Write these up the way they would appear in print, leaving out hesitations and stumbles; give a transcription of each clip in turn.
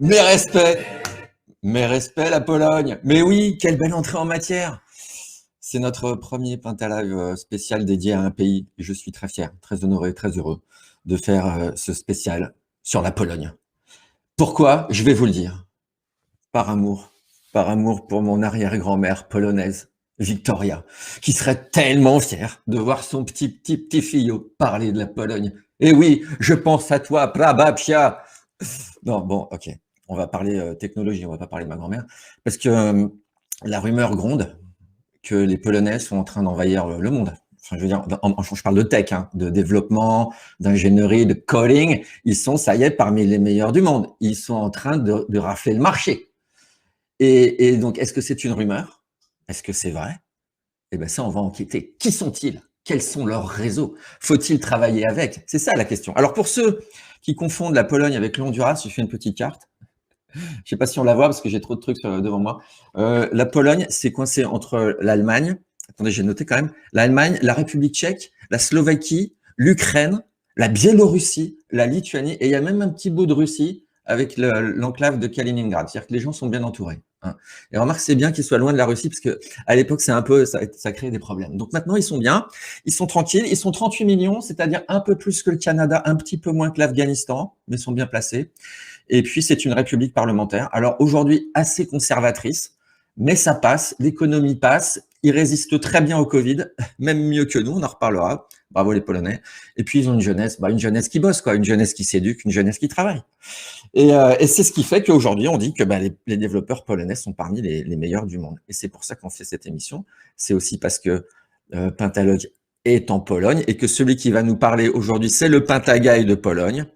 Mes mes respects, la Pologne. Mais oui, quelle belle entrée en matière. C'est notre premier Pentalive spécial dédié à un pays. Et je suis très fier, très honoré, très heureux de faire ce spécial sur la Pologne. Pourquoi? Je vais vous le dire. Par amour. Par amour pour mon arrière-grand-mère polonaise, Victoria, qui serait tellement fière de voir son petit fillot parler de la Pologne. Et oui, je pense à toi, Prababcia. Non, bon, ok. On va parler technologie, on va pas parler de ma grand-mère. Parce que la rumeur gronde que les Polonais sont en train d'envahir le monde. Enfin, je veux dire, je parle de tech, hein, de développement, d'ingénierie, de coding. Ils sont, ça y est, parmi les meilleurs du monde. Ils sont en train de rafler le marché. Et donc, est-ce que c'est une rumeur? Est-ce que c'est vrai? Eh bien, ça, on va enquêter. Qui sont-ils? Quels sont leurs réseaux? Faut-il travailler avec? C'est ça la question. Alors, pour ceux qui confondent la Pologne avec le Honduras, je fais une petite carte. Je ne sais pas si on la voit parce que j'ai trop de trucs devant moi. La Pologne, c'est coincé entre l'Allemagne, attendez, j'ai noté quand même, l'Allemagne, la République tchèque, la Slovaquie, l'Ukraine, la Biélorussie, la Lituanie, et il y a même un petit bout de Russie avec l'enclave de Kaliningrad. C'est-à-dire que les gens sont bien entourés. Hein. Et remarque, c'est bien qu'ils soient loin de la Russie parce que à l'époque, c'est un peu, ça crée des problèmes. Donc maintenant, ils sont bien, ils sont tranquilles, ils sont 38 millions, c'est-à-dire un peu plus que le Canada, un petit peu moins que l'Afghanistan, mais sont bien placés. Et puis, c'est une république parlementaire. Alors aujourd'hui, assez conservatrice, mais ça passe, l'économie passe, ils résistent très bien au Covid, même mieux que nous, on en reparlera. Bravo les Polonais. Et puis, ils ont une jeunesse qui bosse, quoi, une jeunesse qui s'éduque, une jeunesse qui travaille. Et c'est ce qui fait qu'aujourd'hui, on dit que les développeurs polonais sont parmi les meilleurs du monde. Et c'est pour ça qu'on fait cette émission. C'est aussi parce que Pentalog est en Pologne et que celui qui va nous parler aujourd'hui, c'est le Pentagay de Pologne.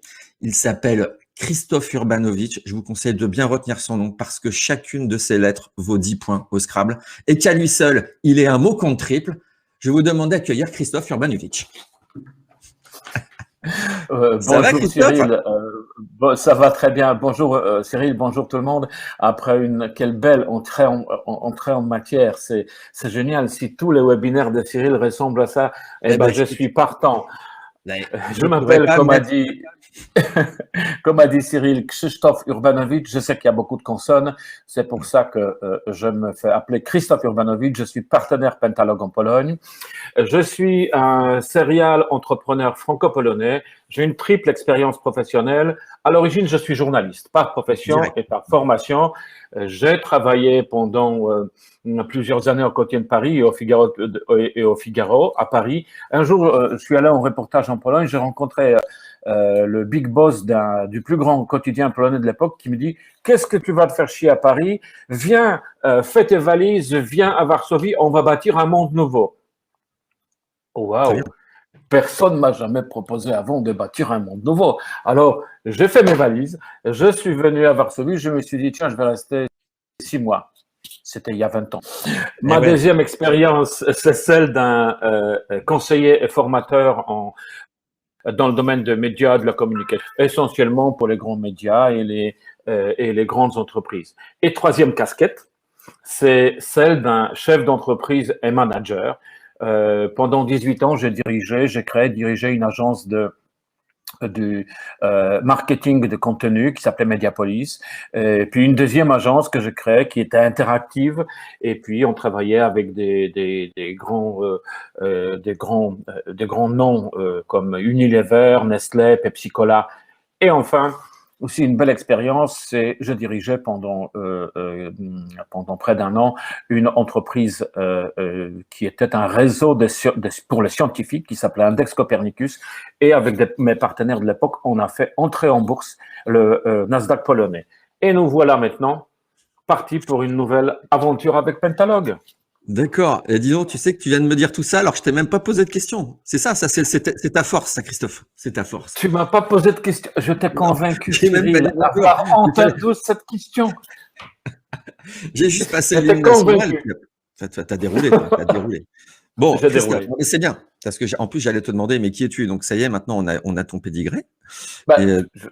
Il s'appelle Krzysztof Urbanowicz. Je vous conseille de bien retenir son nom parce que chacune de ses lettres vaut 10 points au Scrabble et qu'à lui seul, il est un mot compte triple. Je vous demande d'accueillir Krzysztof Urbanowicz. Ça va, Cyril, ça va très bien. Bonjour Cyril, bonjour tout le monde. Après quelle belle entrée en matière, c'est génial. Si tous les webinaires de Cyril ressemblent à ça, je suis partant. Je m'appelle, comme a dit Cyril, Krzysztof Urbanowicz. Je sais qu'il y a beaucoup de consonnes. C'est pour ça que je me fais appeler Krzysztof Urbanowicz. Je suis partenaire Pentalog en Pologne. Je suis un serial entrepreneur franco-polonais. J'ai une triple expérience professionnelle. À l'origine, je suis journaliste, par profession et par formation. J'ai travaillé pendant plusieurs années au quotidien de Paris et au Figaro à Paris. Un jour, je suis allé en reportage en Pologne. J'ai rencontré le big boss du plus grand quotidien polonais de l'époque qui me dit « Qu'est-ce que tu vas te faire chier à Paris? Viens, fais tes valises, viens à Varsovie, on va bâtir un monde nouveau. » Waouh! Personne ne m'a jamais proposé avant de bâtir un monde nouveau. Alors, j'ai fait mes valises, je suis venu à Varsovie, je me suis dit, tiens, je vais rester 6 mois. C'était il y a 20 ans. Ma deuxième expérience, c'est celle d'un conseiller et formateur dans le domaine des médias, de la communication, essentiellement pour les grands médias et les grandes entreprises. Et troisième casquette, c'est celle d'un chef d'entreprise et manager. Pendant 18 ans, j'ai dirigé une agence de marketing de contenu qui s'appelait Mediapolis, et puis une deuxième agence que je créais qui était interactive, et puis on travaillait avec des grands noms comme Unilever, Nestlé, Pepsi Cola, et enfin aussi une belle expérience, c'est je dirigeais pendant près d'un an une entreprise qui était un réseau pour les scientifiques qui s'appelait Index Copernicus, et avec mes partenaires de l'époque, on a fait entrer en bourse le Nasdaq polonais. Et nous voilà maintenant partis pour une nouvelle aventure avec Pentalog. D'accord. Et dis donc, tu sais que tu viens de me dire tout ça alors que je t'ai même pas posé de questions. C'est ça, c'est ta force, ça, Christophe. C'est ta force. Tu m'as pas posé de questions. Je t'ai convaincu, Cyril. On t'a tous cette question. J'ai juste passé l'élimination. T'as déroulé, t'as déroulé. Bon, c'est bien. Parce que en plus, j'allais te demander, mais qui es-tu? Donc, ça y est, maintenant, on a ton pédigré.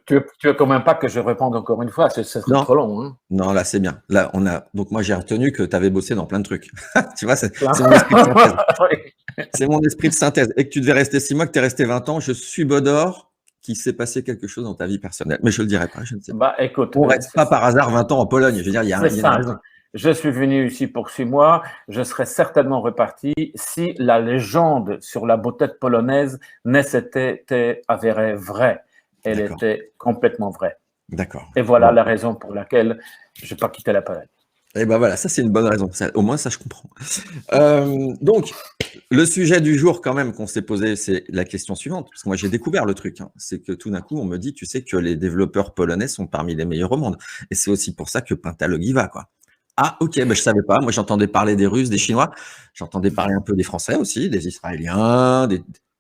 Tu veux quand même pas que je réponde encore une fois, c'est trop long. Hein. Non, là, c'est bien. Là, donc, moi, j'ai retenu que tu avais bossé dans plein de trucs. Tu vois, c'est mon esprit de synthèse. C'est mon esprit de synthèse. Et que tu devais rester 6 mois, que tu es resté 20 ans. Je subodore qu'il s'est passé quelque chose dans ta vie personnelle. Mais je le dirai pas, je ne sais pas. Bah, écoute, On reste pas par hasard 20 ans en Pologne. Je veux dire, il y a c'est un simple. Je suis venu ici pour 6 mois. Je serais certainement reparti si la légende sur la beauté polonaise ne s'était avérée vraie. Elle était complètement vraie. D'accord. Et voilà la raison pour laquelle je n'ai pas quitté la Pologne. Et ben voilà, ça c'est une bonne raison. Ça, au moins ça je comprends. Donc le sujet du jour quand même qu'on s'est posé, c'est la question suivante. Parce que moi j'ai découvert le truc. Hein. C'est que tout d'un coup on me dit, tu sais que les développeurs polonais sont parmi les meilleurs au monde. Et c'est aussi pour ça que Pentalog y va, quoi. Ah ok, ben je savais pas. Moi j'entendais parler des Russes, des Chinois. J'entendais parler un peu des Français aussi, des Israéliens,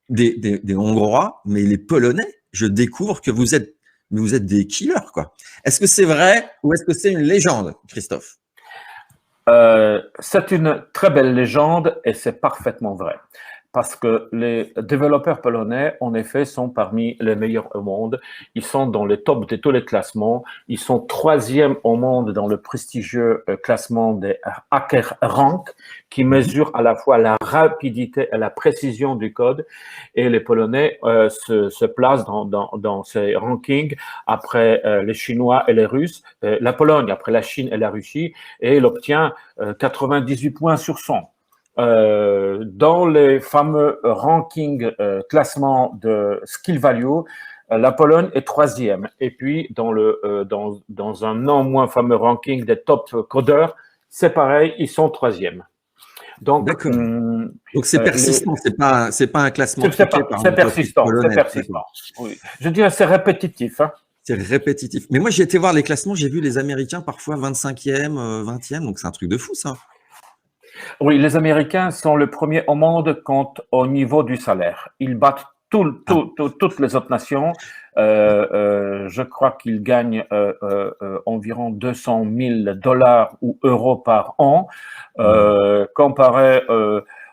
des Hongrois. Mais les Polonais, je découvre que vous êtes des killers, quoi. Est-ce que c'est vrai ou est-ce que c'est une légende, Christophe? C'est une très belle légende et c'est parfaitement vrai. Parce que les développeurs polonais, en effet, sont parmi les meilleurs au monde. Ils sont dans le top de tous les classements. Ils sont 3e au monde dans le prestigieux classement des HackerRank, qui mesure à la fois la rapidité et la précision du code. Et les Polonais se placent dans ces rankings après les Chinois et les Russes, la Pologne après la Chine et la Russie, et elle obtient 98 points sur 100. Dans les fameux rankings classement de skill value, la Pologne est 3e. Et puis, dans un non moins fameux ranking des top codeurs, c'est pareil, ils sont 3e. Donc c'est persistant, c'est pas un classement truqué par c'est persistant, c'est persistant. Oui. Je dirais c'est répétitif. Hein. C'est répétitif. Mais moi, j'ai été voir les classements, j'ai vu les Américains parfois 25e, 20e, donc c'est un truc de fou, ça. Oui, les Américains sont le premier au monde quant au niveau du salaire. Ils battent toutes les autres nations. Je crois qu'ils gagnent environ 200 000 $ ou euros par an, comparé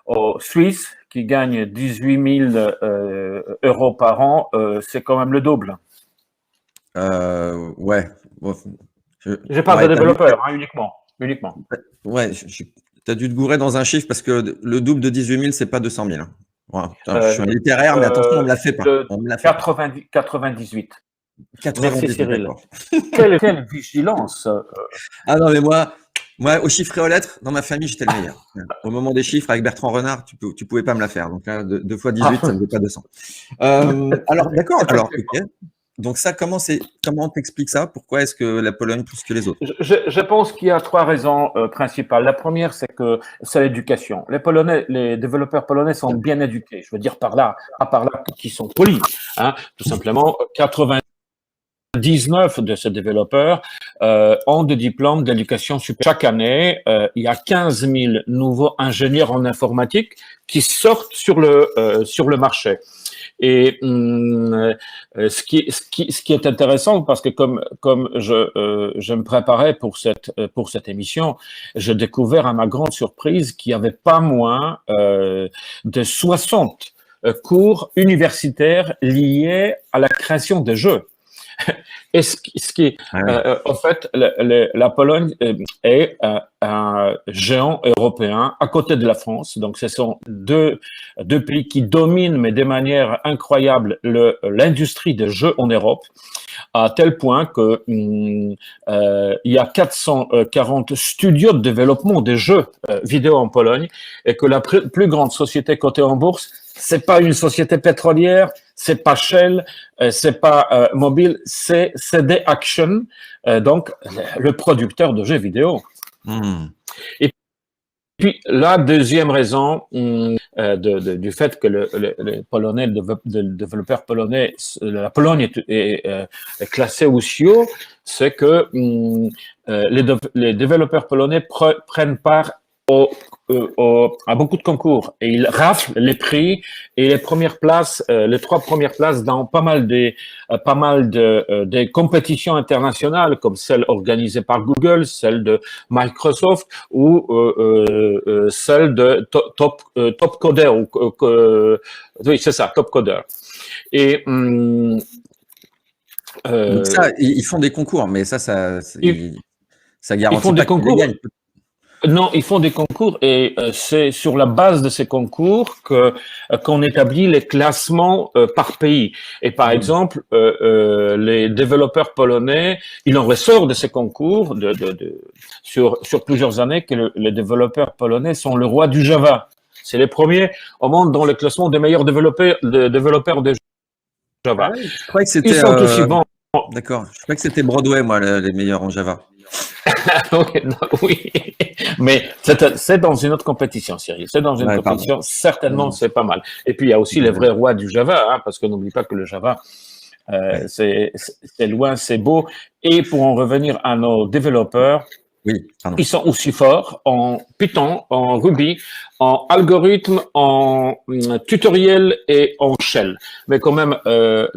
aux Suisses qui gagnent 18 000 euros par an. C'est quand même le double. Ouais. Je parle de développeurs, hein, uniquement. Ouais, tu as dû te gourer dans un chiffre parce que le double de 18 000, c'est pas 200 000. Ouais, je suis un littéraire, mais attention, on me l'a fait pas. On me l'a fait 98. 98. Merci Cyril. Quelle vigilance. Ah non, mais moi, aux chiffres et aux lettres, dans ma famille, j'étais le meilleur. Au moment des chiffres, avec Bertrand Renard, tu pouvais pas me la faire. Donc là, 2 fois 18, ça ne fait pas 200. Alors, d'accord. Alors, ok. Donc ça, comment t'expliques ça? Pourquoi est-ce que la Pologne plus que les autres? Je pense qu'il y a 3 raisons principales. La première, c'est que c'est l'éducation. Les développeurs polonais sont bien éduqués. Je veux dire par là qu'ils sont polis. Hein, tout simplement, 99 de ces développeurs ont des diplômes d'éducation supérieure. Chaque année, il y a 15 000 nouveaux ingénieurs en informatique qui sortent sur le marché. Et ce qui est intéressant, parce que comme je me préparais pour cette émission, j'ai découvert à ma grande surprise qu'il y avait pas moins de 60 cours universitaires liés à la création de jeux. Et en fait, la Pologne est un géant européen à côté de la France. Donc, ce sont deux pays qui dominent, mais de manière incroyable, l'industrie des jeux en Europe, à tel point que il y a 440 studios de développement des jeux vidéo en Pologne, et que la plus grande société cotée en bourse, c'est pas une société pétrolière, c'est pas Shell, c'est pas Mobile, c'est CD Action, donc le producteur de jeux vidéo. Et puis la deuxième raison du fait que le Polonais, le développeur polonais, la Pologne est classée au CIO, c'est que les développeurs polonais prennent part à beaucoup de concours, et ils raflent les prix et les 3 premières places dans pas mal des compétitions internationales, comme celle organisée par Google, celle de Microsoft ou celle de Top Coder. Oui, c'est ça, Top Coder. Et donc ça, ils font des concours, mais ça garantit ils font pas des concours. Non, ils font des concours et c'est sur la base de ces concours que qu'on établit les classements par pays. Et par Hmm. exemple, les développeurs polonais, il en ressort de ces concours sur plusieurs années que les développeurs polonais sont le roi du Java. C'est les premiers au monde dans le classement des meilleurs développeurs de Ah Java. oui, je croyais que Ils c'était sont aussi bons. d'accord. Je croyais que c'était Broadway, moi, les meilleurs en Java. Oui, non, oui, mais c'est dans une autre compétition, Cyril. C'est dans une Ouais, pardon. compétition, certainement, Hmm. c'est pas mal. Et puis, il y a aussi les vrais rois du Java, hein, parce que n'oublie pas que le Java, Ouais. c'est loin, c'est beau. Et pour en revenir à nos développeurs, Oui, pardon. ils sont aussi forts en Python, en Ruby, en algorithme, en tutoriel et en shell. Mais quand même, le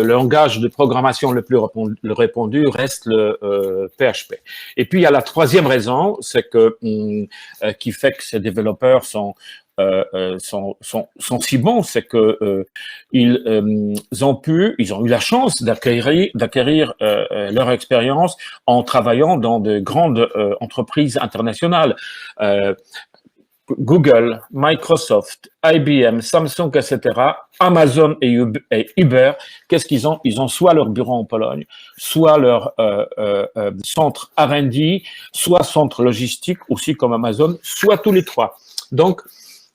langage de programmation le plus répandu reste le PHP. Et puis, il y a la troisième raison, c'est que qui fait que ces développeurs sont si bons, c'est que ils ont eu la chance d'acquérir leur expérience en travaillant dans de grandes entreprises internationales. Euh, Google, Microsoft, IBM, Samsung, etc., Amazon et Uber, qu'est-ce qu'ils ont? Ils ont soit leur bureau en Pologne, soit leur centre R&D, soit centre logistique, aussi comme Amazon, soit tous les trois. Donc,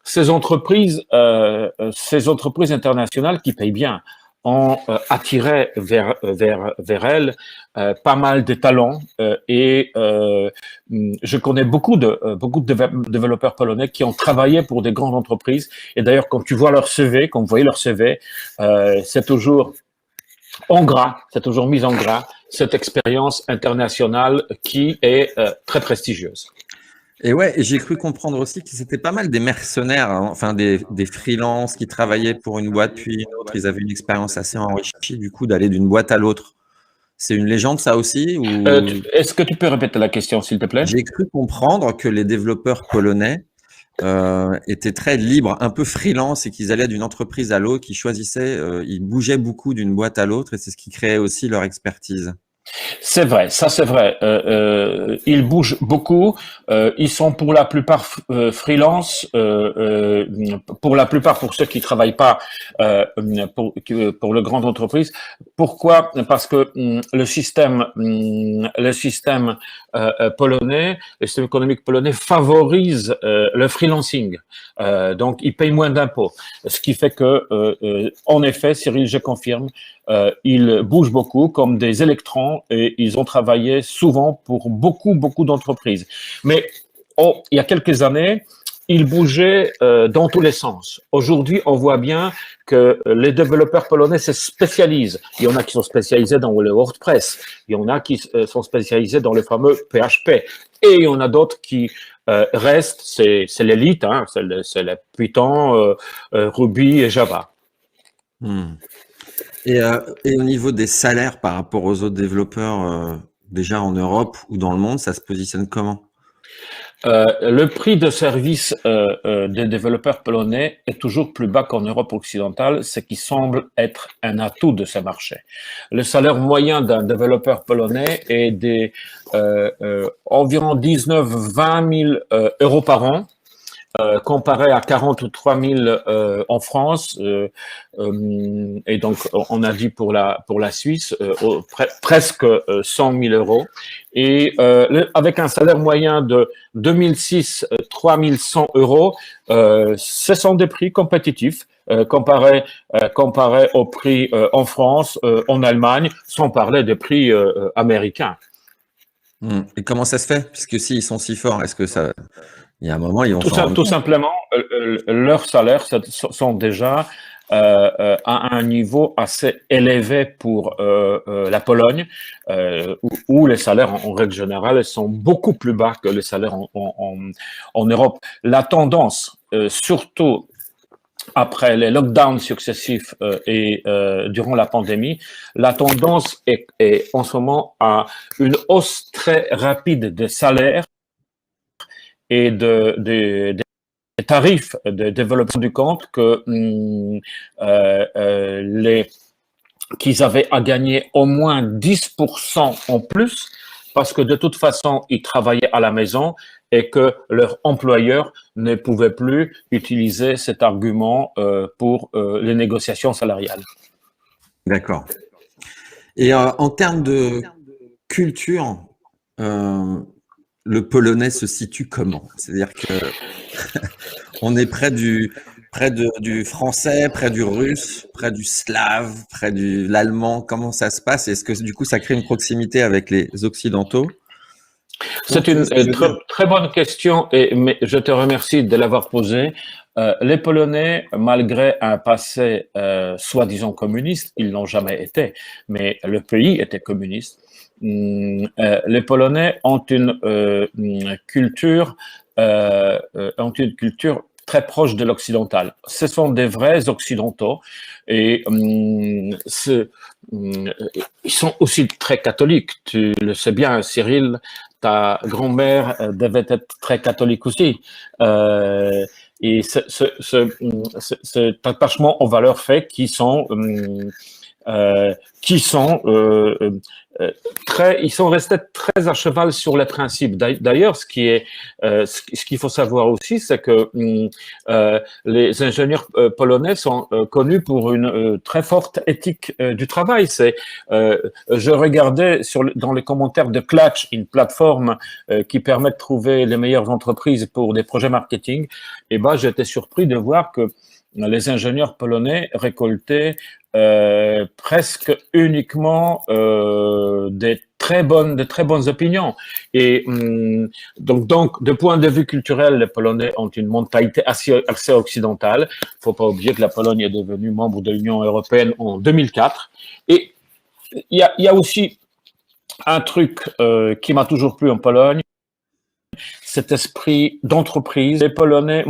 ces entreprises internationales qui payent bien ont attiré vers elles pas mal de talents je connais beaucoup de développeurs polonais qui ont travaillé pour des grandes entreprises et d'ailleurs quand tu vois leur CV, quand vous voyez leur CV, c'est toujours en gras, c'est toujours mis en gras cette expérience internationale qui est très prestigieuse. Et ouais, et j'ai cru comprendre aussi que c'était pas mal des mercenaires, hein, enfin des freelances qui travaillaient pour une boîte puis une autre. Ils avaient une expérience assez enrichie du coup d'aller d'une boîte à l'autre. C'est une légende ça aussi ou Est-ce que tu peux répéter la question, s'il te plaît? j'ai cru comprendre que les développeurs polonais étaient très libres, un peu freelance et qu'ils allaient d'une entreprise à l'autre, qu'ils choisissaient, ils bougeaient beaucoup d'une boîte à l'autre et c'est ce qui créait aussi leur expertise. C'est vrai, ça c'est vrai. Ils bougent beaucoup. Ils sont pour la plupart freelance. Pour la plupart, pour ceux qui travaillent pas pour le grande entreprise. Pourquoi? Parce que le système polonais, le système économique polonais favorise le freelancing. Donc, ils payent moins d'impôts, ce qui fait que, en effet, Cyril, je confirme. Ils bougent beaucoup comme des électrons et ils ont travaillé souvent pour beaucoup d'entreprises. Mais il y a quelques années, ils bougeaient dans tous les sens. Aujourd'hui, on voit bien que les développeurs polonais se spécialisent. Il y en a qui sont spécialisés dans le WordPress, il y en a qui sont spécialisés dans le fameux PHP, et il y en a d'autres qui restent, c'est l'élite, hein, c'est le Python, Ruby et Java. Hmm. Et au niveau des salaires par rapport aux autres développeurs, déjà en Europe ou dans le monde, ça se positionne comment? Le prix de service des développeurs polonais est toujours plus bas qu'en Europe occidentale, ce qui semble être un atout de ce marché. Le salaire moyen d'un développeur polonais est environ 19-20 000 euros par an. Comparé à 43 000 en France, et donc on a dit pour la Suisse presque 100 000 euros, et avec un salaire moyen de 2006 3 100 euros, ce sont des prix compétitifs. Comparé aux prix en France, en Allemagne, sans parler des prix américains. Et comment ça se fait? Puisque s'ils sont si forts, est-ce que ça, il y a un moment, ils vont s'en rendre Tout compte? simplement, leurs salaires sont déjà à un niveau assez élevé pour la Pologne, où les salaires, en règle générale, sont beaucoup plus bas que les salaires en Europe. La tendance, surtout après les lockdowns successifs et durant la pandémie, la tendance est en ce moment à une hausse très rapide des salaires et des tarifs de développement du compte que qu'ils avaient à gagner au moins 10% en plus parce que de toute façon, ils travaillaient à la maison et que leur employeur ne pouvait plus utiliser cet argument pour les négociations salariales. D'accord. Et en termes de culture, le polonais se situe comment? C'est-à-dire que on est près du français, près du russe, près du slave, près de l'allemand. Comment ça se passe? Est-ce que du coup ça crée une proximité avec les occidentaux? C'est une très bonne question, mais je te remercie de l'avoir posée. Les Polonais, malgré un passé soi-disant communiste, ils l'ont jamais été, mais le pays était communiste. Les Polonais ont une culture très proche de l'occidental. Ce sont des vrais occidentaux et ils sont aussi très catholiques. Tu le sais bien, Cyril, ta grand-mère devait être très catholique aussi. Et cet attachement aux valeurs fait qu'ils sont ils sont restés très à cheval sur les principes. D'ailleurs, ce qu'il faut savoir aussi, c'est que les ingénieurs polonais sont connus pour une très forte éthique du travail. Je regardais dans les commentaires de Klatch, une plateforme qui permet de trouver les meilleures entreprises pour des projets marketing. Et ben, j'étais surpris de voir que les ingénieurs polonais récoltaient presque uniquement des très bonnes opinions. Et donc, de point de vue culturel, les Polonais ont une mentalité assez occidentale. Il ne faut pas oublier que la Pologne est devenue membre de l'Union européenne en 2004. Et il y a aussi un truc qui m'a toujours plu en Pologne, cet esprit d'entreprise. Les Polonais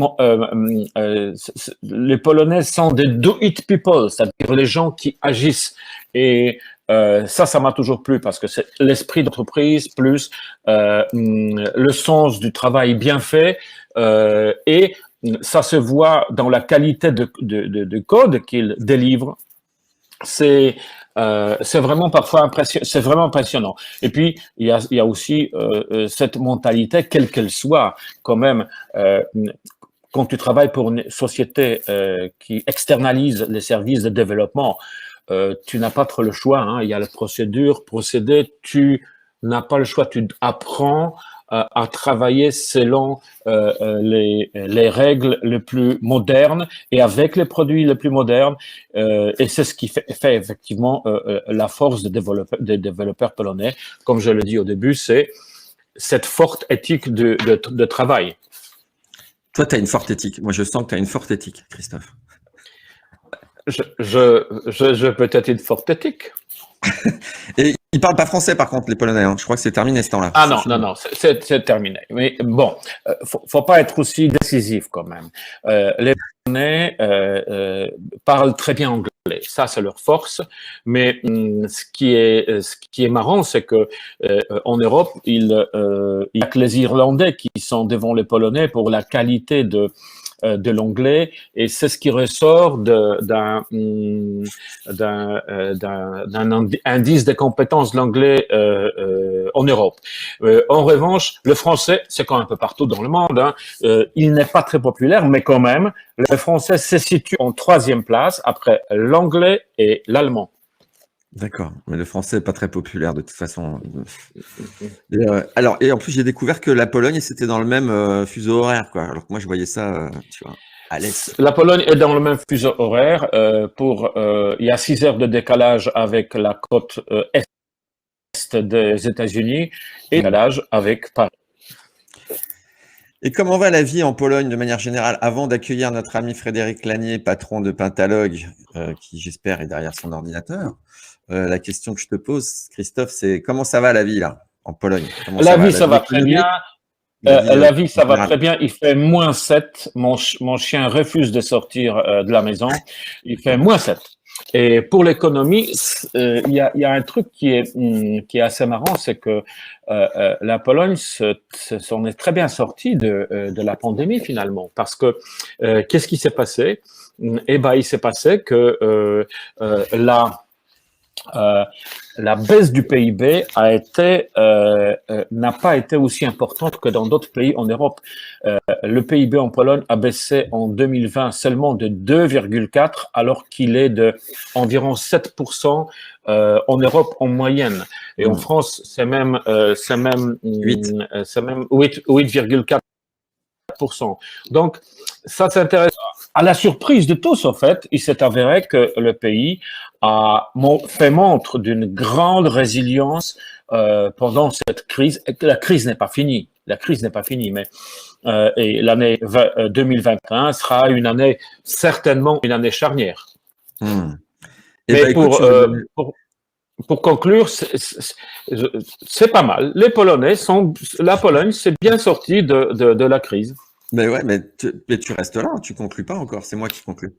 sont des do-it people, c'est-à-dire les gens qui agissent. Et ça m'a toujours plu parce que c'est l'esprit d'entreprise plus le sens du travail bien fait et ça se voit dans la qualité de code qu'ils délivrent. C'est vraiment parfois c'est vraiment impressionnant. Et puis il y a aussi cette mentalité, quelle qu'elle soit, quand même. Quand tu travailles pour une société qui externalise les services de développement, tu n'as pas trop le choix. Hein. Il y a la procédé. Tu n'as pas le choix. Tu apprends à travailler selon les règles les plus modernes et avec les produits les plus modernes. Et c'est ce qui fait effectivement la force des développeurs polonais. Comme je le dis au début, c'est cette forte éthique de travail. Toi, tu as une forte éthique. Moi, je sens que tu as une forte éthique, Christophe. Je peux être une forte éthique. Et ils parlent pas français, par contre, les Polonais. Hein. Je crois que c'est terminé ce temps-là. Ah non, c'est terminé. Mais bon, faut pas être aussi décisif quand même. Les Polonais parlent très bien anglais. Ça, c'est leur force. Mais ce qui est marrant, c'est que en Europe, il y a que les Irlandais qui sont devant les Polonais pour la qualité de l'anglais, et c'est ce qui ressort d'un indice de compétences de l'anglais en Europe. En revanche, le français, c'est quand même un peu partout dans le monde. Hein. Il n'est pas très populaire, mais quand même, le français se situe en 3e place après l'anglais et l'allemand. D'accord, mais le français n'est pas très populaire de toute façon. Et en plus, j'ai découvert que la Pologne, c'était dans le même fuseau horaire, quoi. Alors que moi, je voyais ça, tu vois, à l'est. La Pologne est dans le même fuseau horaire. Il y a 6 heures de décalage avec la côte est des États-Unis et décalage avec Paris. Et comment va la vie en Pologne de manière générale? Avant d'accueillir notre ami Frédéric Lanier, patron de Pentalogue, qui j'espère est derrière son ordinateur, la question que je te pose, Christophe, c'est comment ça va la vie là, en Pologne? La vie, ça va très bien. La vie, ça va très bien. Il fait -7. Mon chien refuse de sortir de la maison. Il fait -7. Et pour l'économie, il y a un truc qui est assez marrant, c'est que la Pologne s'en est très bien sortie de la pandémie finalement, parce que qu'est-ce qui s'est passé? Eh ben, il s'est passé que la baisse du PIB n'a pas été aussi importante que dans d'autres pays en Europe. Le PIB en Pologne a baissé en 2020 seulement de 2,4 alors qu'il est de environ 7% en Europe en moyenne. Et en France, c'est même 8,4%. Donc, ça s'intéresse. À la surprise de tous, en fait, il s'est avéré que le pays a fait montre d'une grande résilience pendant cette crise. Et que la crise n'est pas finie. La crise n'est pas finie, mais et l'année 2021 sera une année, certainement une année charnière. Mais pour conclure, c'est pas mal. La Pologne s'est bien sortie de la crise. Mais ouais, mais tu restes là, tu conclus pas encore, c'est moi qui conclue.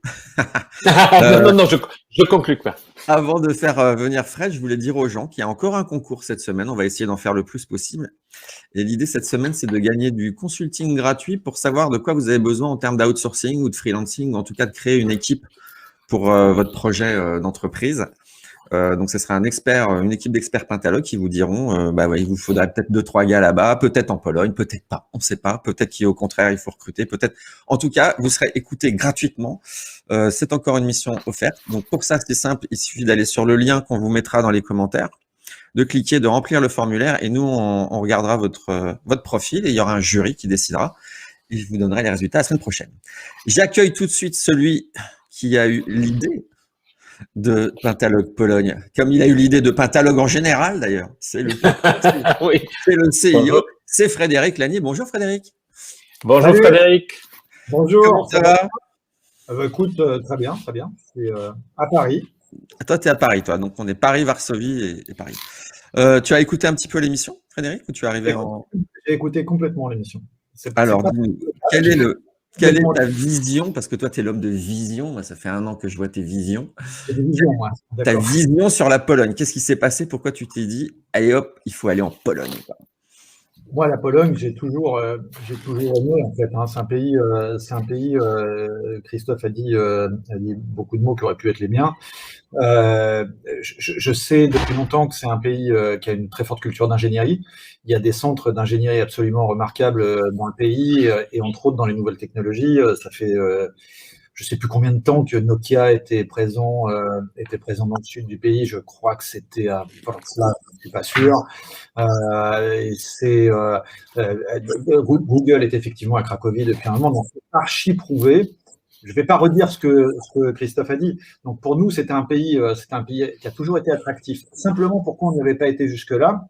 Non, je conclue pas. Avant de faire venir Fred, je voulais dire aux gens qu'il y a encore un concours cette semaine, on va essayer d'en faire le plus possible. Et l'idée cette semaine, c'est de gagner du consulting gratuit pour savoir de quoi vous avez besoin en termes d'outsourcing ou de freelancing, ou en tout cas de créer une équipe pour votre projet d'entreprise. Donc, ce sera une équipe d'experts Pentalog qui vous diront, il vous faudrait peut-être 2-3 gars là-bas, peut-être en Pologne, peut-être pas, on ne sait pas, peut-être qu'au contraire, il faut recruter, peut-être. En tout cas, vous serez écouté gratuitement. C'est encore une mission offerte. Donc, pour ça, c'est simple, il suffit d'aller sur le lien qu'on vous mettra dans les commentaires, de cliquer, de remplir le formulaire et nous, on regardera votre profil et il y aura un jury qui décidera et je vous donnerai les résultats la semaine prochaine. J'accueille tout de suite celui qui a eu l'idée de Pentalog Pologne, comme il a eu l'idée de Pentalog en général d'ailleurs. C'est le CIO, c'est Frédéric Lanier. Bonjour Frédéric. Bonjour Salut. Frédéric. Bonjour. Comment ça va? Écoute, très bien. C'est à Paris. Toi, tu es à Paris, toi. Donc, on est Paris, Varsovie et Paris. Tu as écouté un petit peu l'émission, Frédéric, ou tu es arrivé J'ai écouté complètement l'émission. Alors, dis-nous, quelle est ta vision? Parce que toi, tu es l'homme de vision. Moi, ça fait 1 an que je vois tes visions. Ta vision sur la Pologne. Qu'est-ce qui s'est passé? Pourquoi tu t'es dit, allez hop, il faut aller en Pologne? Moi, la Pologne, j'ai toujours aimé, en fait. Hein. C'est un pays. Christophe a dit beaucoup de mots qui auraient pu être les miens. Je sais depuis longtemps que c'est un pays qui a une très forte culture d'ingénierie. Il y a des centres d'ingénierie absolument remarquables dans le pays et entre autres dans les nouvelles technologies. Ça fait je ne sais plus combien de temps que Nokia était présent dans le sud du pays. Je crois que c'était à Wrocław, je ne suis pas sûr. Google est effectivement à Cracovie depuis un moment, donc c'est archi prouvé. Je ne vais pas redire ce que Christophe a dit. Donc pour nous, c'est un pays qui a toujours été attractif. Simplement, pourquoi on n'y avait pas été jusque-là,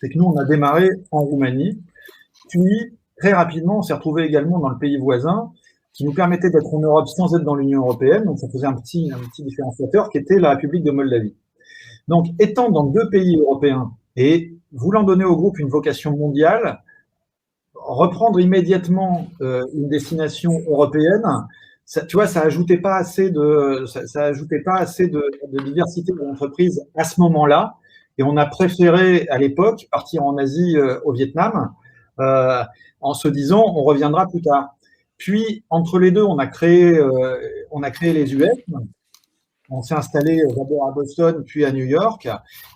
c'est que nous, on a démarré en Roumanie, puis très rapidement, on s'est retrouvé également dans le pays voisin, qui nous permettait d'être en Europe sans être dans l'Union européenne. Donc, ça faisait un petit différenciateur qui était la République de Moldavie. Donc, étant dans 2 pays européens et voulant donner au groupe une vocation mondiale, reprendre immédiatement une destination européenne, ça, tu vois, ça ajoutait pas assez de diversité de l'entreprise à ce moment-là. Et on a préféré, à l'époque, partir en Asie, au Vietnam, en se disant, on reviendra plus tard. Puis, entre les deux, on a créé les US. On s'est installé d'abord à Boston, puis à New York.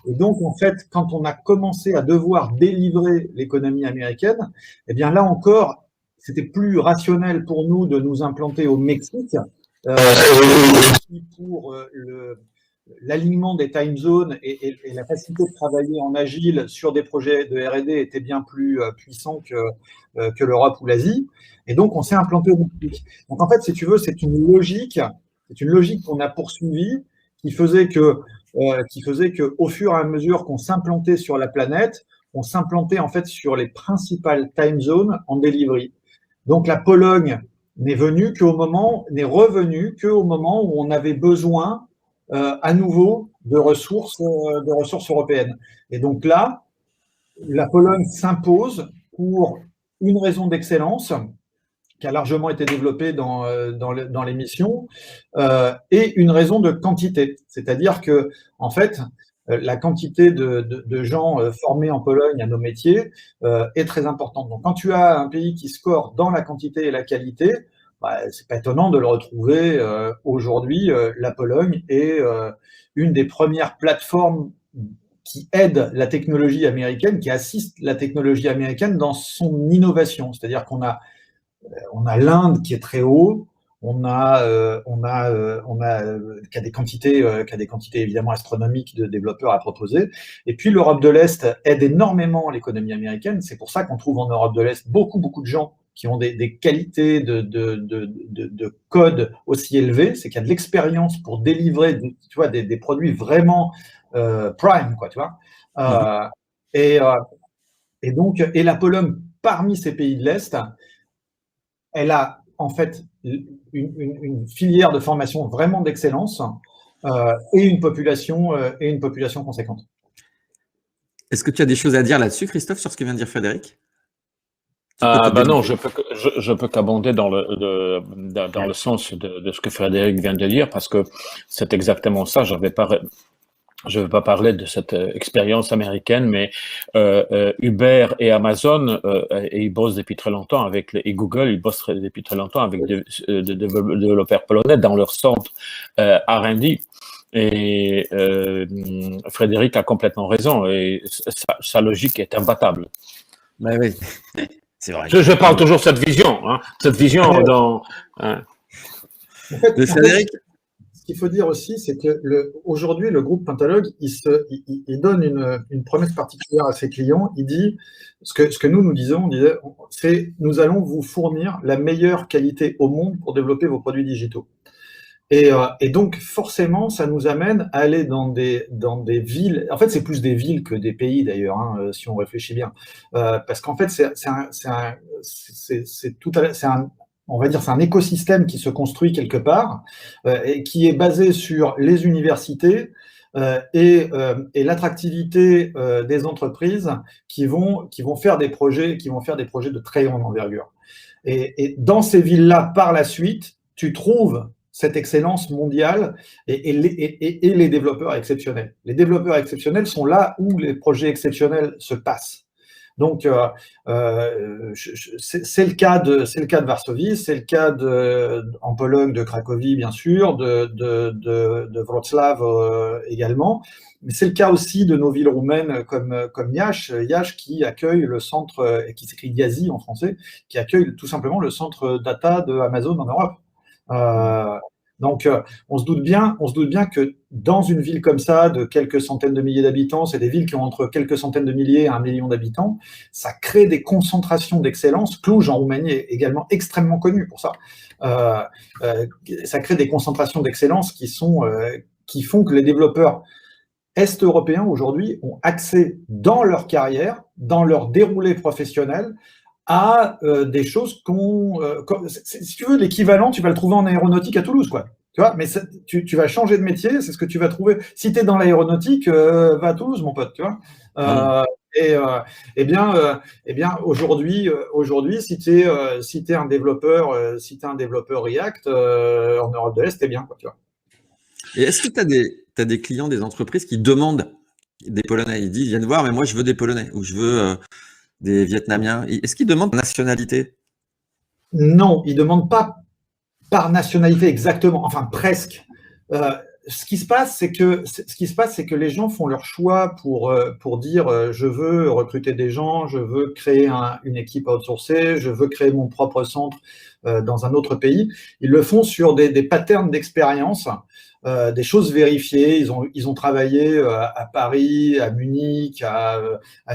Et donc, en fait, quand on a commencé à devoir délivrer l'économie américaine, eh bien là encore, c'était plus rationnel pour nous de nous implanter au Mexique pour l'alignement des time zones et la facilité de travailler en agile sur des projets de R&D était bien plus puissant que l'Europe ou l'Asie. Et donc, on s'est implanté au Mexique. Donc, en fait, si tu veux, c'est une logique qu'on a poursuivie qui faisait que, au fur et à mesure qu'on s'implantait sur la planète, on s'implantait en fait sur les principales time zones en delivery. Donc, la Pologne n'est revenue qu'au moment où on avait besoin à nouveau de ressources européennes. Et donc là, la Pologne s'impose pour une raison d'excellence qui a largement été développée dans l'émission, et une raison de quantité. C'est-à-dire que, en fait, la quantité de gens formés en Pologne à nos métiers est très importante. Donc, quand tu as un pays qui score dans la quantité et la qualité, c'est pas étonnant de le retrouver aujourd'hui. La Pologne est une des premières plateformes qui aide la technologie américaine, qui assiste la technologie américaine dans son innovation. C'est-à-dire qu'on a l'Inde qui est très haut, qui a des quantités évidemment astronomiques de développeurs à proposer. Et puis l'Europe de l'Est aide énormément l'économie américaine. C'est pour ça qu'on trouve en Europe de l'Est beaucoup de gens qui ont des qualités de code aussi élevées. C'est qu'il y a de l'expérience pour délivrer, des produits vraiment prime, quoi, tu vois. Et la Pologne, parmi ces pays de l'Est, elle a en fait une filière de formation vraiment d'excellence et une population conséquente. Est-ce que tu as des choses à dire là-dessus, Christophe, sur ce que vient de dire Frédéric? Non, je peux qu'abonder dans le sens de ce que Frédéric vient de dire, parce que c'est exactement ça. Je ne vais pas parler de cette expérience américaine, mais Uber et Amazon, ils bossent depuis très longtemps et Google, ils bossent depuis très longtemps avec des développeurs polonais dans leur centre R&D. Et Frédéric a complètement raison, et sa logique est imbattable. Ben oui, c'est vrai. Je parle toujours de cette vision, En fait, Frédéric, ce qu'il faut dire aussi, c'est que aujourd'hui, le groupe Pentalog, il donne une promesse particulière à ses clients. Il dit, ce que nous disons, c'est nous allons vous fournir la meilleure qualité au monde pour développer vos produits digitaux. Et donc, forcément, ça nous amène à aller dans des villes. En fait, c'est plus des villes que des pays, d'ailleurs, si on réfléchit bien. Parce qu'en fait, on va dire, c'est un écosystème qui se construit quelque part et qui est basé sur les universités et l'attractivité des entreprises qui vont faire des projets de très grande envergure. Et dans ces villes-là, par la suite, tu trouves cette excellence mondiale et les développeurs exceptionnels. Les développeurs exceptionnels sont là où les projets exceptionnels se passent. Donc, c'est le cas de Varsovie, c'est le cas en Pologne de Cracovie, bien sûr, de Wrocław également, mais c'est le cas aussi de nos villes roumaines comme Iași qui accueille le centre, qui s'écrit Iași en français, qui accueille tout simplement le centre data de Amazon en Europe. Donc, on se doute bien que dans une ville comme ça, de quelques centaines de milliers d'habitants, c'est des villes qui ont entre quelques centaines de milliers et 1 million d'habitants, ça crée des concentrations d'excellence. Cluj, en Roumanie, est également extrêmement connu pour ça. Ça crée des concentrations d'excellence qui font que les développeurs est-européens, aujourd'hui, ont accès dans leur carrière, dans leur déroulé professionnel, à des choses si tu veux, l'équivalent, tu vas le trouver en aéronautique à Toulouse, quoi. Tu vois, mais tu vas changer de métier, c'est ce que tu vas trouver. Si tu es dans l'aéronautique, va à Toulouse, mon pote, tu vois. Eh bien, aujourd'hui, si tu es un développeur, React en Europe de l'Est, t'es bien, quoi, tu vois. Et est-ce que tu as des clients, des entreprises qui demandent des Polonais? Ils viennent voir, mais moi, je veux des Polonais, ou je veux des Vietnamiens. Est-ce qu'ils demandent nationalité? Non, ils ne demandent pas par nationalité exactement, enfin presque. Ce qui se passe, c'est que les gens font leur choix pour dire je veux recruter des gens, je veux créer une équipe outsourcée, je veux créer mon propre centre dans un autre pays. Ils le font sur des patterns d'expérience, des choses vérifiées. Ils ont travaillé à Paris, à Munich, à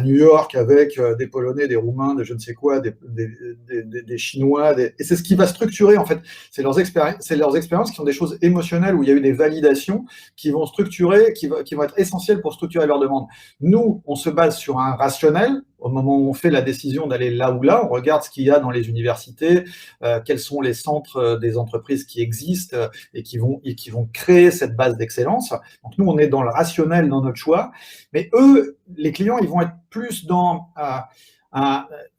New York avec des Polonais, des Roumains, des je ne sais quoi, des Chinois. Et c'est ce qui va structurer, en fait. C'est leurs expériences qui sont des choses émotionnelles où il y a eu des validations qui vont structurer, qui vont être essentielles pour structurer leur demande. Nous, on se base sur un rationnel. Au moment où on fait la décision d'aller là ou là, on regarde ce qu'il y a dans les universités, quels sont les centres des entreprises qui existent et qui vont créer cette base d'excellence. Donc nous, on est dans le rationnel dans notre choix, mais eux, les clients, ils vont être plus dans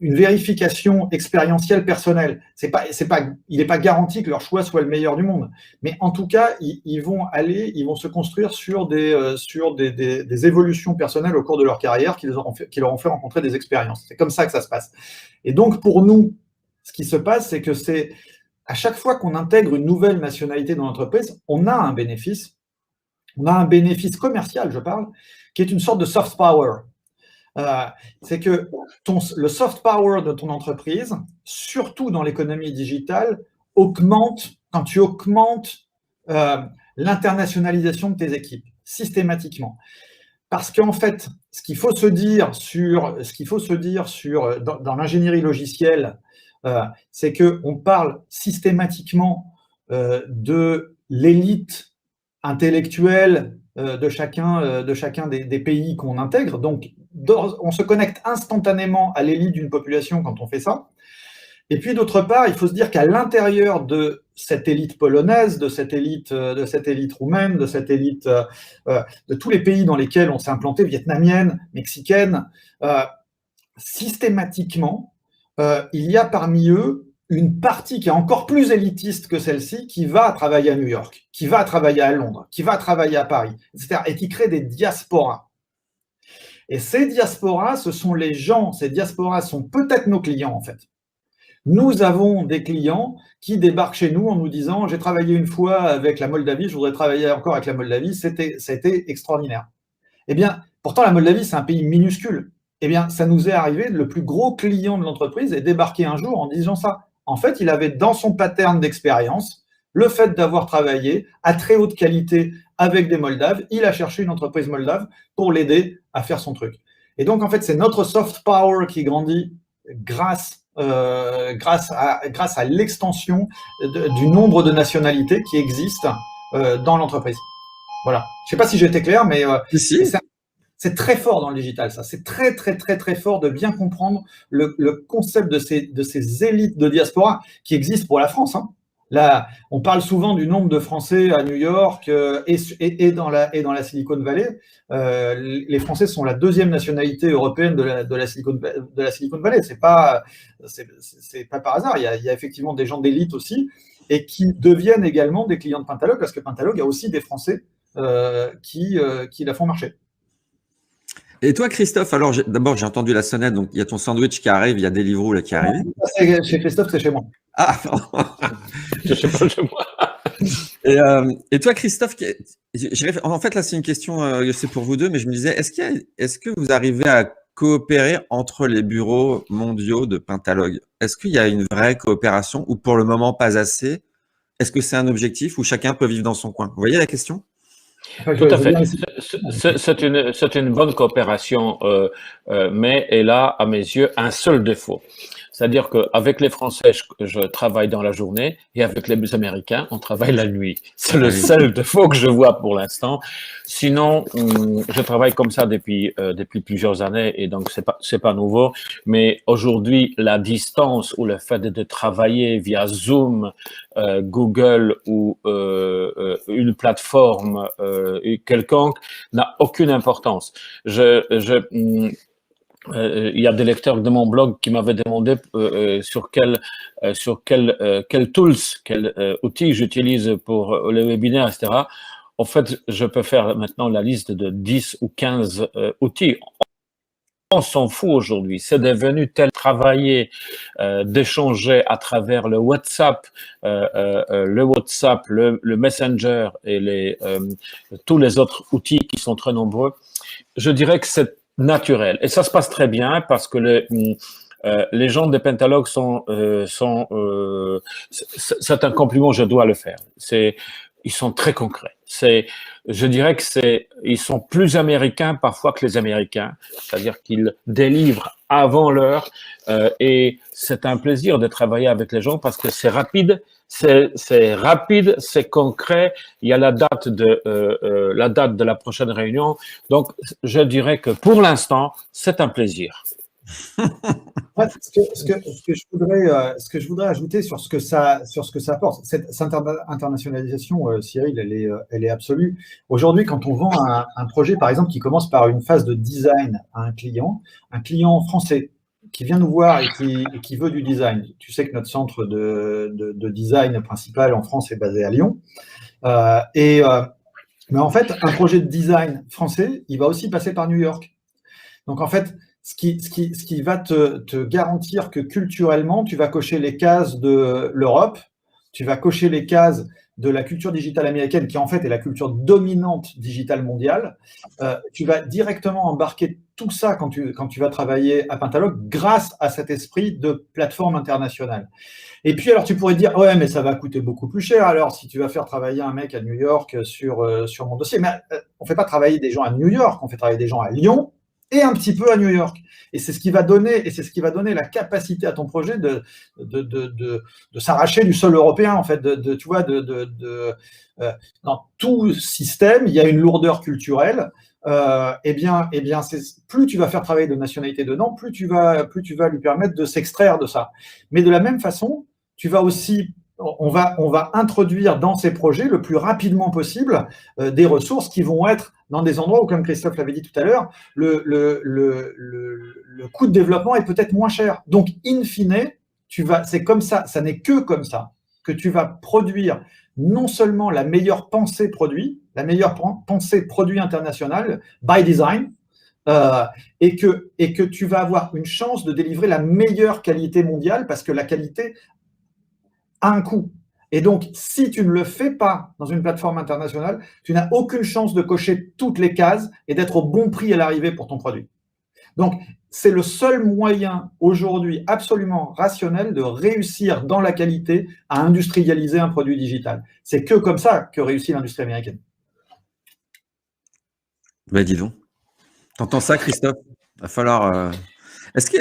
une vérification expérientielle personnelle. Il n'est pas garanti que leur choix soit le meilleur du monde, mais en tout cas, ils vont se construire sur des évolutions personnelles au cours de leur carrière qui leur ont fait rencontrer des expériences. C'est comme ça que ça se passe. Et donc, pour nous, ce qui se passe, c'est que c'est à chaque fois qu'on intègre une nouvelle nationalité dans l'entreprise, on a un bénéfice. On a un bénéfice commercial, je parle, qui est une sorte de soft power. C'est que le soft power de ton entreprise, surtout dans l'économie digitale, augmente quand tu augmentes l'internationalisation de tes équipes, systématiquement. Parce qu'en fait, ce qu'il faut se dire dans l'ingénierie logicielle, c'est qu'on parle systématiquement de l'élite intellectuelle de chacun des pays qu'on intègre. Donc, on se connecte instantanément à l'élite d'une population quand on fait ça. Et puis, d'autre part, il faut se dire qu'à l'intérieur de cette élite polonaise, de cette élite roumaine, de cette élite de tous les pays dans lesquels on s'est implanté, vietnamienne, mexicaine, systématiquement, il y a parmi eux une partie qui est encore plus élitiste que celle-ci, qui va travailler à New York, qui va travailler à Londres, qui va travailler à Paris, etc., et qui crée des diasporas. Et ces diasporas, ce sont les gens, ces diasporas sont peut-être nos clients, en fait. Nous avons des clients qui débarquent chez nous en nous disant « J'ai travaillé une fois avec la Moldavie, je voudrais travailler encore avec la Moldavie, ça a été extraordinaire. » Eh bien, pourtant, la Moldavie, c'est un pays minuscule. Eh bien, ça nous est arrivé, le plus gros client de l'entreprise est débarqué un jour en disant ça. En fait, il avait dans son pattern d'expérience le fait d'avoir travaillé à très haute qualité avec des Moldaves. Il a cherché une entreprise moldave pour l'aider à faire son truc. Et donc, en fait, c'est notre soft power qui grandit grâce à l'extension du nombre de nationalités qui existent dans l'entreprise. Voilà. Je ne sais pas si j'ai été clair, mais c'est très fort dans le digital, ça. C'est très, très, très, très fort de bien comprendre le concept de ces élites de diaspora qui existent pour la France. Hein. Là, on parle souvent du nombre de Français à New York et dans la Silicon Valley. Les Français sont la deuxième nationalité européenne de la Silicon Valley. C'est pas par hasard. Il y a effectivement des gens d'élite aussi et qui deviennent également des clients de Pentalog parce que Pentalog a aussi des Français qui la font marcher. Et toi, Christophe, alors d'abord, j'ai entendu la sonnette, donc il y a ton sandwich qui arrive, il y a Deliveroo là, qui arrive. Chez Christophe, c'est chez moi. Ah Je sais pas chez moi. Et toi, Christophe, en fait, là, c'est une question, c'est pour vous deux, mais je me disais, est-ce que vous arrivez à coopérer entre les bureaux mondiaux de Pentalog? Est-ce qu'il y a une vraie coopération ou pour le moment pas assez? Est-ce que c'est un objectif ou chacun peut vivre dans son coin? Vous voyez la question? Tout à fait. C'est une bonne coopération, mais elle a, à mes yeux, un seul défaut. C'est-à-dire qu'avec les Français, je travaille dans la journée et avec les Américains, on travaille la nuit. C'est le seul défaut que je vois pour l'instant. Sinon, je travaille comme ça depuis plusieurs années et donc c'est pas nouveau. Mais aujourd'hui, la distance ou le fait de travailler via Zoom, Google ou une plateforme quelconque n'a aucune importance. Il y a des lecteurs de mon blog qui m'avaient demandé sur quel tools, quel outil j'utilise pour les webinaires, etc. En fait, je peux faire maintenant la liste de 10 ou 15 outils. On s'en fout aujourd'hui. C'est devenu tel travailler, d'échanger à travers le WhatsApp, le Messenger et tous les autres outils qui sont très nombreux. Je dirais que c'est naturel. Et ça se passe très bien parce que les gens de Pentalog c'est un compliment, je dois le faire. Ils sont très concrets. Je dirais que ils sont plus américains parfois que les Américains, c'est-à-dire qu'ils délivrent avant l'heure et c'est un plaisir de travailler avec les gens parce que c'est rapide, c'est concret. Il y a la date de la prochaine réunion. Donc, je dirais que pour l'instant, c'est un plaisir. Ce que je voudrais ajouter sur ce que ça apporte, cette internationalisation, Cyril, elle est absolue. Aujourd'hui, quand on vend un projet, par exemple, qui commence par une phase de design à un client français qui vient nous voir et qui veut du design. Tu sais que notre centre de design principal en France est basé à Lyon. Mais en fait, un projet de design français, il va aussi passer par New York. Donc, en fait, ce qui va te garantir que culturellement, tu vas cocher les cases de l'Europe, tu vas cocher les cases de la culture digitale américaine, qui en fait est la culture dominante digitale mondiale. Tu vas directement embarquer tout ça quand tu vas travailler à Pentalog grâce à cet esprit de plateforme internationale. Et puis, alors, tu pourrais dire, ouais, mais ça va coûter beaucoup plus cher. Alors, si tu vas faire travailler un mec à New York sur mon dossier, mais on ne fait pas travailler des gens à New York, on fait travailler des gens à Lyon et un petit peu à New York. Et c'est ce qui va donner, la capacité à ton projet de s'arracher du sol européen, en fait. Tu vois, dans tout système, il y a une lourdeur culturelle. Eh bien, plus tu vas faire travailler de nationalité dedans, plus tu vas lui permettre de s'extraire de ça. Mais de la même façon, on va introduire dans ces projets le plus rapidement possible des ressources qui vont être dans des endroits où, comme Christophe l'avait dit tout à l'heure, le coût de développement est peut-être moins cher. Donc, in fine, c'est comme ça, ça n'est que comme ça que tu vas produire non seulement la meilleure pensée produit, la meilleure pensée produit internationale, by design, et que tu vas avoir une chance de délivrer la meilleure qualité mondiale, parce que la qualité a un coût. Et donc, si tu ne le fais pas dans une plateforme internationale, tu n'as aucune chance de cocher toutes les cases et d'être au bon prix à l'arrivée pour ton produit. Donc, c'est le seul moyen aujourd'hui absolument rationnel de réussir dans la qualité à industrialiser un produit digital. C'est que comme ça que réussit l'industrie américaine. Ben dis donc. T'entends ça, Christophe? Il va falloir… Est-ce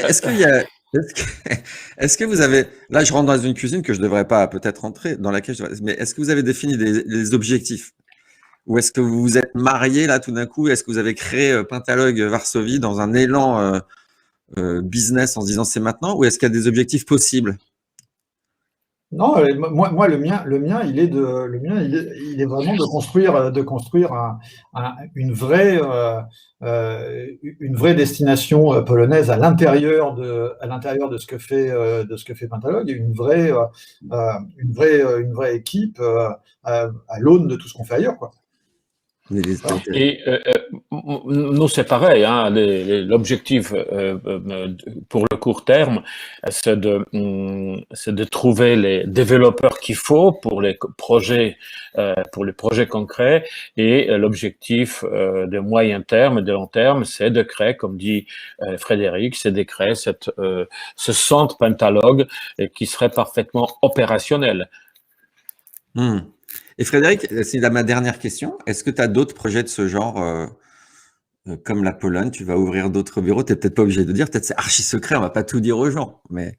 que vous avez… Là, je rentre dans une cuisine que je ne devrais pas peut-être rentrer, dans laquelle mais est-ce que vous avez défini des objectifs? Ou est-ce que vous vous êtes mariés là tout d'un coup? Est-ce que vous avez créé Pentalog Varsovie dans un élan business en se disant c'est maintenant? Ou est-ce qu'il y a des objectifs possibles? Non, moi le mien, il est vraiment de construire une vraie destination polonaise à l'intérieur de ce que fait Pentalog, et une vraie équipe à l'aune de tout ce qu'on fait ailleurs, quoi. Et nous, c'est pareil, hein, l'objectif pour le court terme, c'est de trouver les développeurs qu'il faut pour les projets concrets, et l'objectif de moyen terme et de long terme, c'est de créer, comme dit Frédéric, c'est de créer ce centre Pentalog qui serait parfaitement opérationnel. Et Frédéric, c'est ma dernière question. Est-ce que tu as d'autres projets de ce genre, comme la Pologne? Tu vas ouvrir d'autres bureaux? Tu n'es peut-être pas obligé de dire, peut-être c'est archi secret, on ne va pas tout dire aux gens. Mais…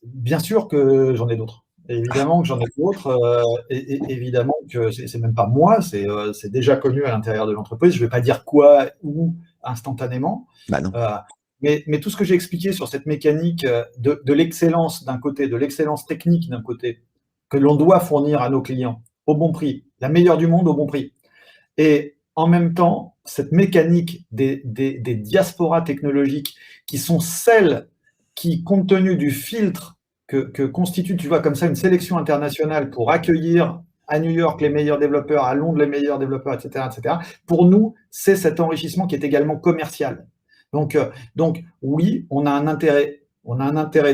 bien sûr que j'en ai d'autres. Évidemment que j'en ai d'autres. Évidemment que c'est même pas moi, c'est déjà connu à l'intérieur de l'entreprise. Je ne vais pas dire quoi, où, instantanément. Bah non. Mais tout ce que j'ai expliqué sur cette mécanique de l'excellence d'un côté, de l'excellence technique d'un côté, que l'on doit fournir à nos clients au bon prix, la meilleure du monde au bon prix. Et en même temps, cette mécanique des diasporas technologiques qui sont celles qui, compte tenu du filtre que constitue, tu vois, comme ça, une sélection internationale pour accueillir à New York les meilleurs développeurs, à Londres les meilleurs développeurs, etc., pour nous, c'est cet enrichissement qui est également commercial. Donc oui, on a un intérêt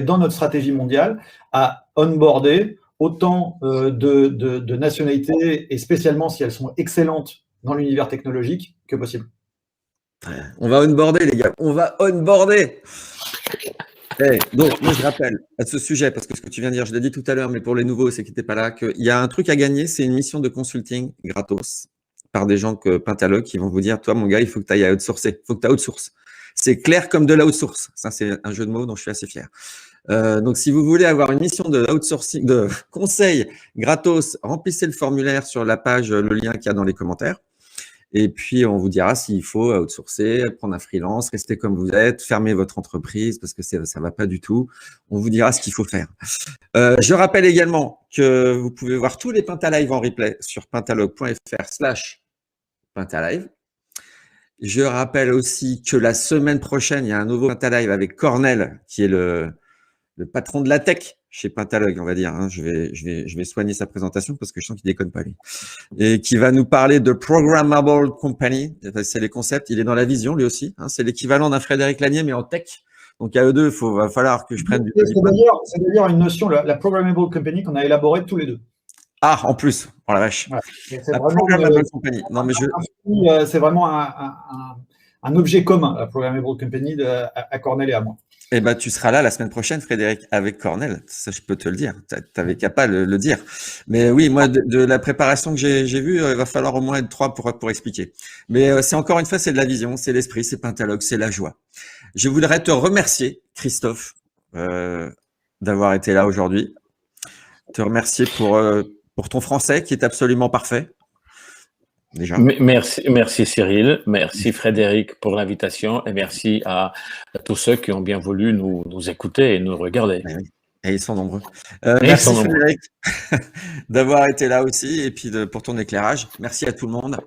dans notre stratégie mondiale à onboarder autant de nationalités, et spécialement si elles sont excellentes dans l'univers technologique, que possible. On va onboarder, les gars. On va onboarder. Donc, moi, je rappelle à ce sujet, parce que ce que tu viens de dire, je l'ai dit tout à l'heure, mais pour les nouveaux, c'est qui n'étaient pas là, qu'il y a un truc à gagner, c'est une mission de consulting gratos par des gens que Pentalog qui vont vous dire, toi, mon gars, il faut que tu ailles à outsourcer. Il faut que tu outsources. C'est clair comme de l'outsource. Ça, c'est un jeu de mots dont je suis assez fier. Donc, si vous voulez avoir une mission de outsourcing, de conseil gratos, remplissez le formulaire sur la page, le lien qu'il y a dans les commentaires. Et puis, on vous dira s'il faut outsourcer, prendre un freelance, rester comme vous êtes, fermer votre entreprise parce que ça ne va pas du tout. On vous dira ce qu'il faut faire. Je rappelle également que vous pouvez voir tous les Pentalive en replay sur pentalog.fr/Pentalive. Je rappelle aussi que la semaine prochaine, il y a un nouveau Pentalive avec Cornel, qui est le patron de la tech chez Pentalog, on va dire. Hein. Je vais soigner sa présentation parce que je sens qu'il déconne pas, lui. Et qui va nous parler de Programmable Company. C'est les concepts. Il est dans la vision, lui aussi. Hein. C'est l'équivalent d'un Frédéric Lanier, mais en tech. Donc, à eux deux, va falloir que je prenne du. C'est d'ailleurs une notion, la Programmable Company, qu'on a élaborée tous les deux. Ah, en plus, oh la vache. Voilà. La Programmable Company. Non, mais c'est vraiment un objet commun, la Programmable Company à Cornel et à moi. Eh ben, tu seras là la semaine prochaine, Frédéric, avec Cornel. Ça, je peux te le dire. Tu n'avais qu'à pas le dire. Mais oui, moi, de la préparation que j'ai vue, il va falloir au moins être 3 pour expliquer. Mais c'est encore une fois, c'est de la vision, c'est l'esprit, c'est Pentalogue, c'est la joie. Je voudrais te remercier, Christophe, d'avoir été là aujourd'hui. Te remercier pour ton français qui est absolument parfait. Déjà. Merci Cyril, merci Frédéric pour l'invitation et merci à tous ceux qui ont bien voulu nous écouter et nous regarder. Et ils sont nombreux. Merci Frédéric d'avoir été là aussi et puis pour ton éclairage. Merci à tout le monde.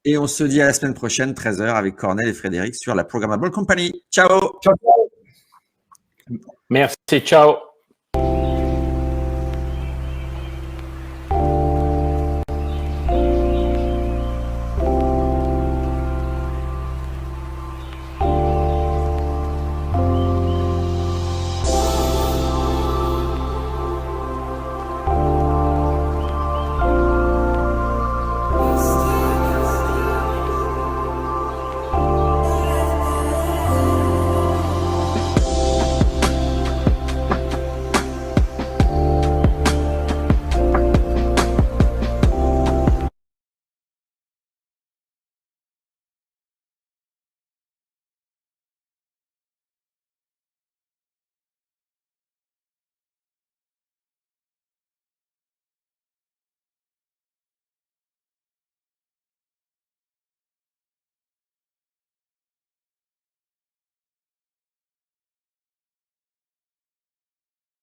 Et on se dit à la semaine prochaine, 13h, avec Cornel et Frédéric sur la Programmable Company. Ciao. Merci, ciao.